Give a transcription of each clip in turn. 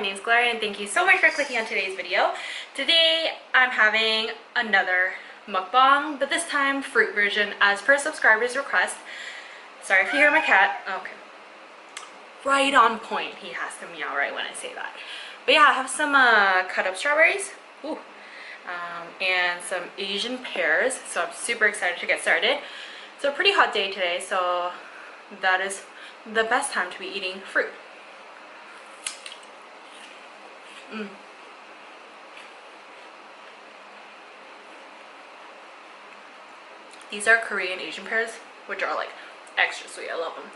name is Gloria and thank you so much for clicking on today's video. Today I'm having another mukbang, but this time fruit version as per subscribers' request. Sorry if you hear my cat. Okay. Right on point. He has to meow right when I say that. But yeah, I have some cut up strawberries. Ooh. And some Asian pears. So I'm super excited to get started. It's a pretty hot day today, so that is the best time to be eating fruit. These are Korean Asian pears, which are like extra sweet. I love them.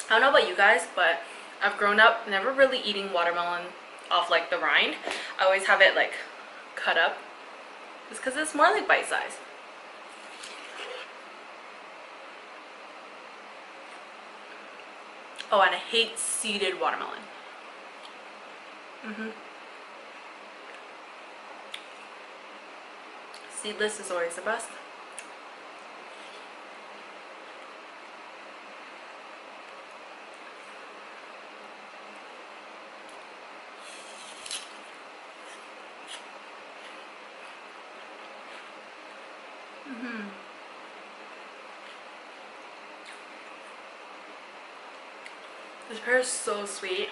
I don't know about you guys, but I've grown up never really eating watermelon off like the rind. I always have it like cut up. It's because it's more like bite size. Oh, and I hate seeded watermelon. Seedless is always the best. This pear is so sweet.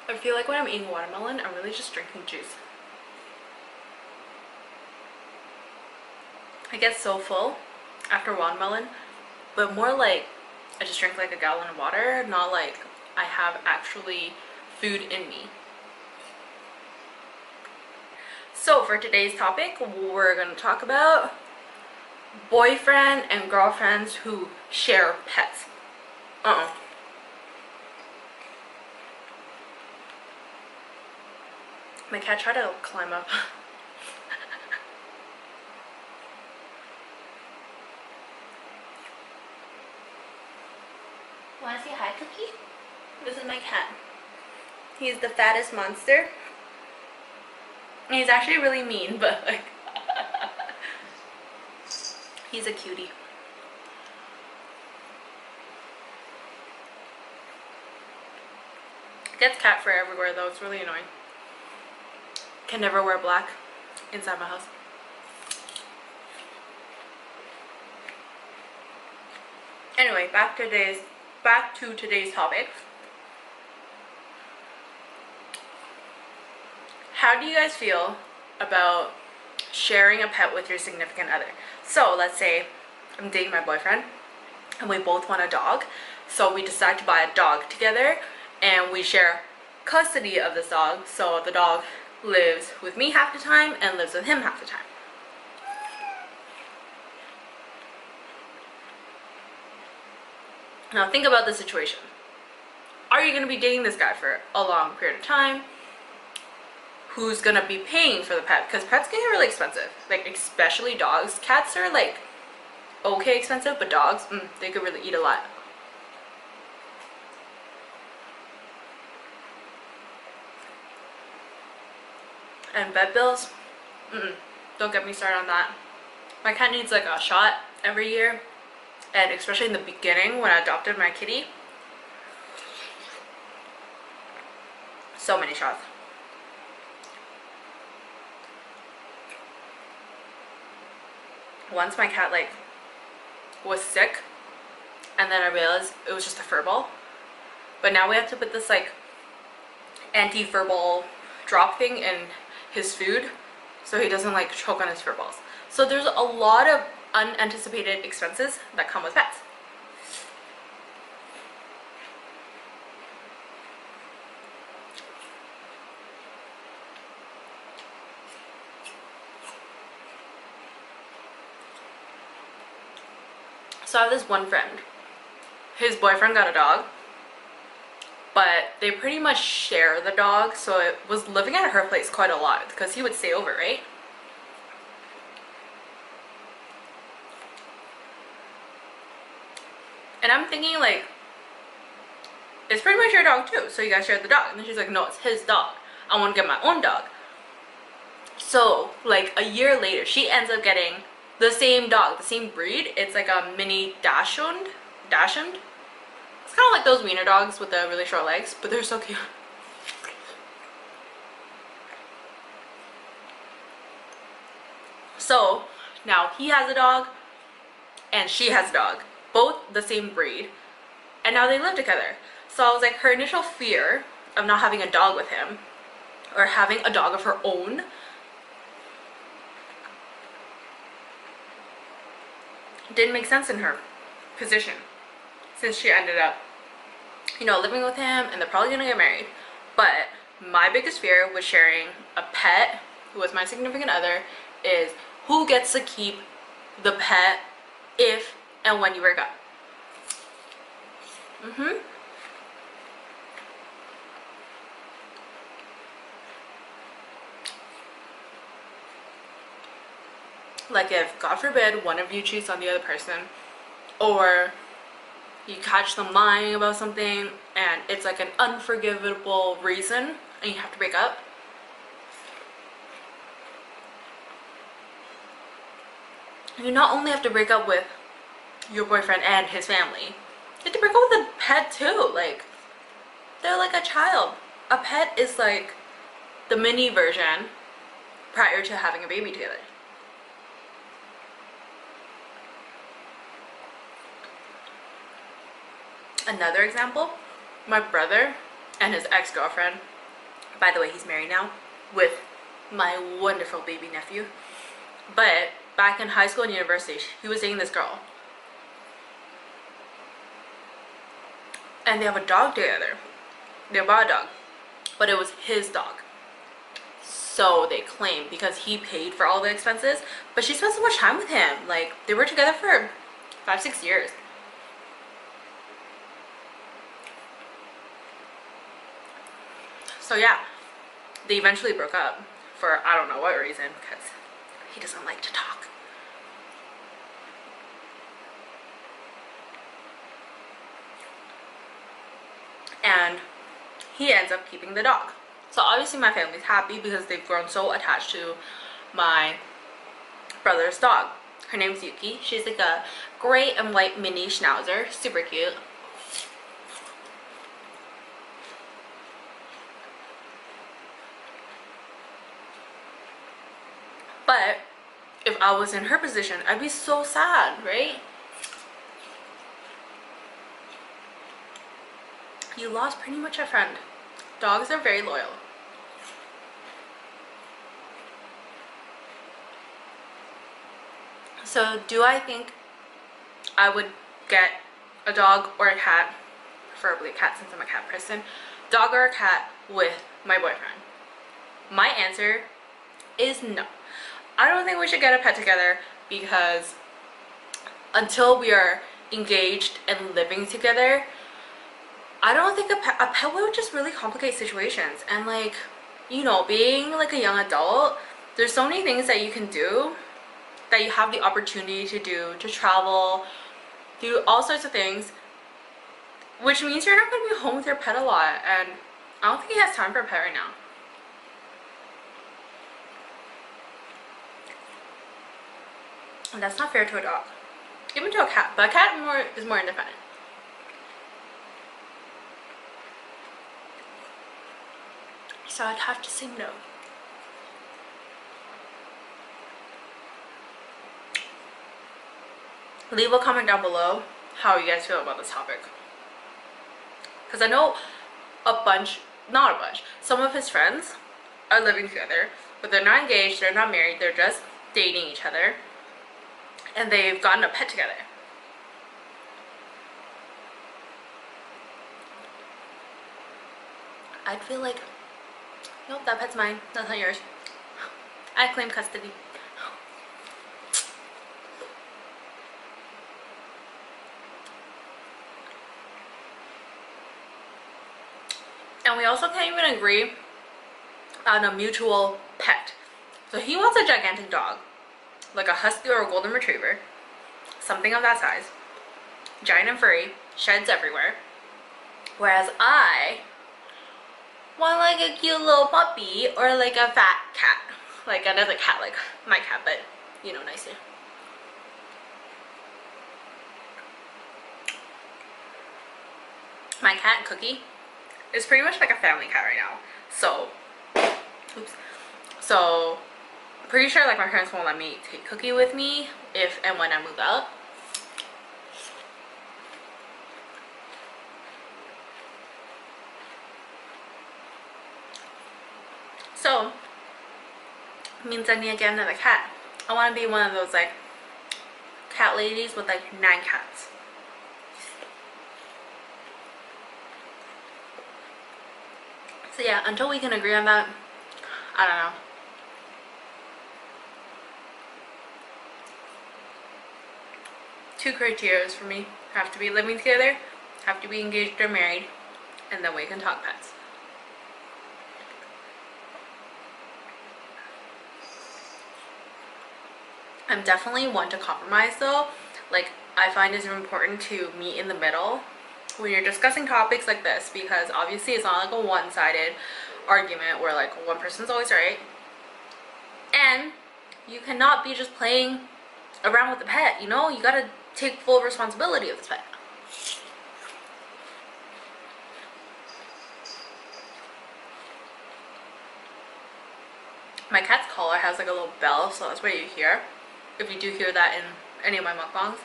I feel like when I'm eating watermelon, I'm really just drinking juice. I get so full after watermelon, but more like I just drink like a gallon of water, not like I have actually food in me. So for today's topic, we're going to talk about boyfriend and girlfriends who share pets. My cat tried to climb up. Wanna say hi, Cookie? This is my cat. He's the fattest monster. He's actually really mean, but like he's a cutie. Gets cat fur everywhere though, it's really annoying. Can never wear black inside my house. Anyway, back to today's topic. How do you guys feel about sharing a pet with your significant other? So let's say I'm dating my boyfriend and we both want a dog, so we decide to buy a dog together and we share custody of this dog, so the dog lives with me half the time and lives with him half the time. Now think about the situation. Are you going to be dating this guy for a long period of time? Who's going to be paying for the pet? Because pets can get really expensive. Like especially dogs. Cats are like okay expensive, but dogs, they could really eat a lot. And vet bills, don't get me started on that. My cat needs like a shot every year. And especially in the beginning when I adopted my kitty, so many shots. Once my cat like was sick, and then I realized it was just a fur ball. But now we have to put this like anti-fur ball drop thing in his food so he doesn't like choke on his fur balls. So there's a lot of unanticipated expenses that come with pets. So I have this one friend his boyfriend got a dog, but they pretty much share the dog, so it was living at her place quite a lot because he would stay over, right? And I'm thinking like, it's pretty much your dog too, so you guys share the dog. And then she's like, no, it's his dog. I want to get my own dog. So like a year later, she ends up getting the same dog, the same breed. It's like a mini dachshund. It's kind of like those wiener dogs with the really short legs, but they're so cute. So now he has a dog and she has a dog, both the same breed, and now they live together. So I was like, her initial fear of not having a dog with him or having a dog of her own didn't make sense in her position, since she ended up, you know, living with him and they're probably gonna get married. But my biggest fear with sharing a pet with my significant other is who gets to keep the pet if and when you break up. Like if, God forbid, one of you cheats on the other person, or you catch them lying about something and it's like an unforgivable reason and you have to break up. You not only have to break up with your boyfriend and his family, you have to break up with the pet too. Like, they're like a child. A pet is like the mini version prior to having a baby together. Another example, my brother and his ex-girlfriend, by the way, he's married now with my wonderful baby nephew, but back in high school and university, he was dating this girl. And they have a dog together. They bought a dog, but it was his dog. So they claim, because he paid for all the expenses, but she spent so much time with him. Like, they were together for 5-6 years. So yeah, they eventually broke up for I don't know what reason, because he doesn't like to talk. And he ends up keeping the dog. So obviously my family's happy because they've grown so attached to my brother's dog. Her name's Yuki. She's like a gray and white mini schnauzer, super cute. But if I was in her position, I'd be so sad, right? You lost pretty much a friend. Dogs are very loyal. So do I think I would get a dog or a cat, preferably a cat since I'm a cat person, dog or a cat with my boyfriend? My answer is no. I don't think we should get a pet together, because until we are engaged and living together, I don't think a pet would just really complicate situations. And like, you know, being like a young adult, there's so many things that you can do, that you have the opportunity to do, to travel, do all sorts of things, which means you're not going to be home with your pet a lot. And I don't think he has time for a pet right now. And that's not fair to a dog, even to a cat, but a cat is more independent. So I'd have to say no. Leave a comment down below how you guys feel about this topic, because I know some of his friends are living together, but they're not engaged, they're not married, they're just dating each other, and they've gotten a pet together. I'd feel like, nope, that pet's mine, that's not yours. I claim custody. And we also can't even agree on a mutual pet. So he wants a gigantic dog, like a husky or a golden retriever, something of that size, giant and furry, sheds everywhere. Whereas I want like a cute little puppy or like a fat cat, like another cat, like my cat, but you know, nicely. My cat Cookie is pretty much like a family cat right now. So, oops. So, pretty sure like my parents won't let me take Cookie with me if and when I move out. So, means I need to get another cat. I want to be one of those like cat ladies with like 9 cats. So yeah, until we can agree on that, I don't know. Two criteria for me: have to be living together, have to be engaged or married, and then we can talk pets. I'm definitely one to compromise though. Like, I find it's important to meet in the middle when you're discussing topics like this, because obviously it's not like a one-sided argument where like one person's always right, and you cannot be just playing around with the pet, you know? You gotta take full responsibility of this pet. My cat's collar has like a little bell, so that's what you hear, if you do hear that in any of my mukbangs.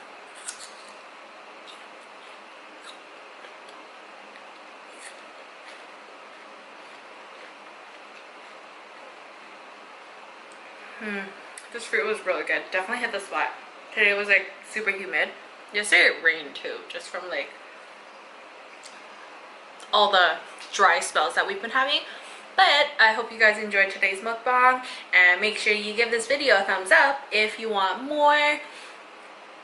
This fruit was really good. Definitely hit the spot. Today was like super humid. Yesterday it rained too, just from like all the dry spells that we've been having. But I hope you guys enjoyed today's mukbang, and make sure you give this video a thumbs up if you want more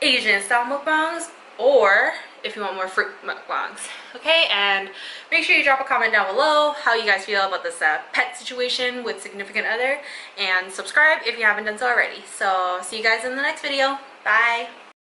Asian style mukbangs, or if you want more fruit mukbangs. Okay, and make sure you drop a comment down below how you guys feel about this pet situation with significant other, and subscribe if you haven't done so already. So see you guys in the next video. Bye.